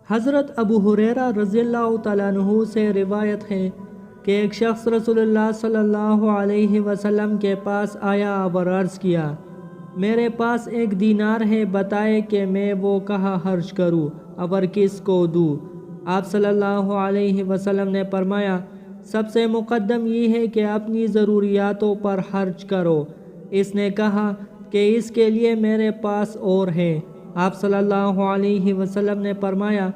حضرت ابو ہریرہ رضی اللہ تعالیٰ عنہ سے روایت ہے کہ ایک شخص رسول اللہ صلی اللہ علیہ وسلم کے پاس آیا اور عرض کیا، میرے پاس ایک دینار ہے، بتائے کہ میں وہ کہاں خرچ کروں اور کس کو دوں؟ آپ صلی اللہ علیہ وسلم نے فرمایا، سب سے مقدم یہ ہے کہ اپنی ضروریاتوں پر خرچ کرو۔ اس نے کہا کہ اس کے لیے میرے پاس اور ہے۔ آپ صلی اللہ علیہ وسلم نے فرمایا،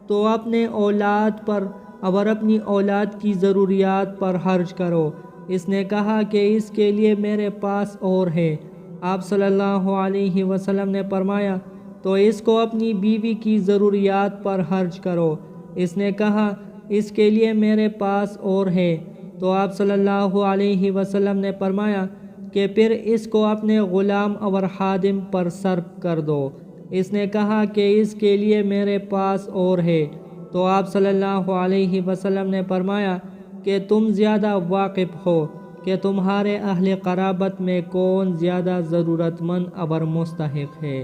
تو اپنے اولاد پر اور اپنی اولاد کی ضروریات پر خرچ کرو۔ اس نے کہا کہ اس کے لیے میرے پاس اور ہے۔ آپ صلی اللہ علیہ وسلم نے فرمایا، تو اس کو اپنی بیوی کی ضروریات پر خرچ کرو۔ اس نے کہا، اس کے لیے میرے پاس اور ہے۔ تو آپ صلی اللہ علیہ وسلم نے فرمایا کہ پھر اس کو اپنے غلام اور خادم پر صرف کر دو۔ اس نے کہا کہ اس کے لیے میرے پاس اور ہے۔ تو آپ صلی اللہ علیہ وسلم نے فرمایا کہ تم زیادہ واقف ہو کہ تمہارے اہل قرابت میں کون زیادہ ضرورت مند اور مستحق ہے۔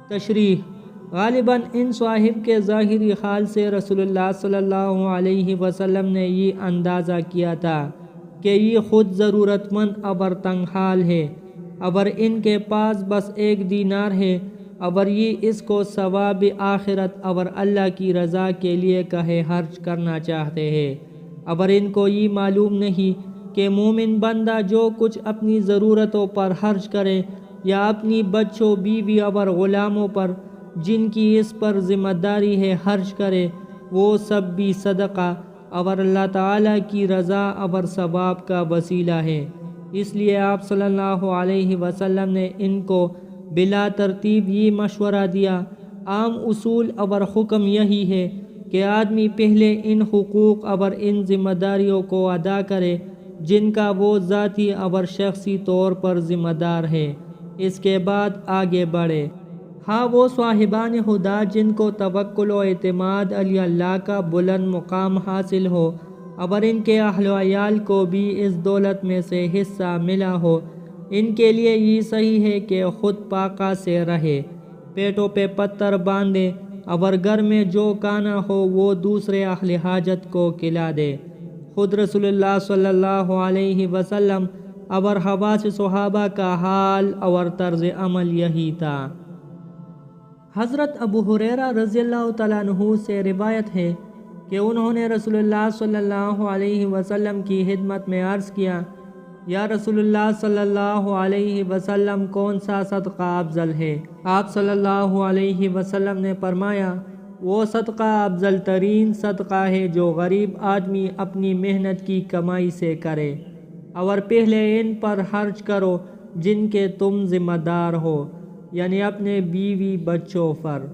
تشریح: غالباً ان صاحب کے ظاہری حال سے رسول اللہ صلی اللہ علیہ وسلم نے یہ اندازہ کیا تھا کہ یہ خود ضرورت مند اور تنگ حال ہے اور ان کے پاس بس ایک دینار ہے اور یہ اس کو ثواب آخرت اور اللہ کی رضا کے لیے کہے خرچ کرنا چاہتے ہیں، اور ان کو یہ معلوم نہیں کہ مومن بندہ جو کچھ اپنی ضرورتوں پر خرچ کرے یا اپنی بچوں، بیوی اور غلاموں پر جن کی اس پر ذمہ داری ہے خرچ کرے، وہ سب بھی صدقہ اور اللہ تعالیٰ کی رضا اور ثواب کا وسیلہ ہے۔ اس لیے آپ صلی اللہ علیہ وسلم نے ان کو بلا ترتیب یہ مشورہ دیا۔ عام اصول اور حکم یہی ہے کہ آدمی پہلے ان حقوق اور ان ذمہ داریوں کو ادا کرے جن کا وہ ذاتی اور شخصی طور پر ذمہ دار ہے، اس کے بعد آگے بڑھے۔ ہاں، وہ صاحبان خدا جن کو توکل و اعتماد علی اللہ کا بلند مقام حاصل ہو اور ان کے اہل و عیال کو بھی اس دولت میں سے حصہ ملا ہو، ان کے لیے یہ صحیح ہے کہ خود پاکہ سے رہے، پیٹوں پہ پتھر باندھے اور گھر میں جو کھانا ہو وہ دوسرے اہل حاجت کو کھلا دے۔ خود رسول اللہ صلی اللہ علیہ وسلم اور خواص صحابہ کا حال اور طرز عمل یہی تھا۔ حضرت ابو ہریرہ رضی اللہ تعالیٰ عنہ سے روایت ہے کہ انہوں نے رسول اللہ صلی اللہ علیہ وسلم کی خدمت میں عرض کیا، یا رسول اللہ صلی اللہ علیہ وسلم، کون سا صدقہ افضل ہے؟ آپ صلی اللہ علیہ وسلم نے فرمایا، وہ صدقہ افضل ترین صدقہ ہے جو غریب آدمی اپنی محنت کی کمائی سے کرے، اور پہلے ان پر خرچ کرو جن کے تم ذمہ دار ہو، یعنی اپنے بیوی بچوں پر۔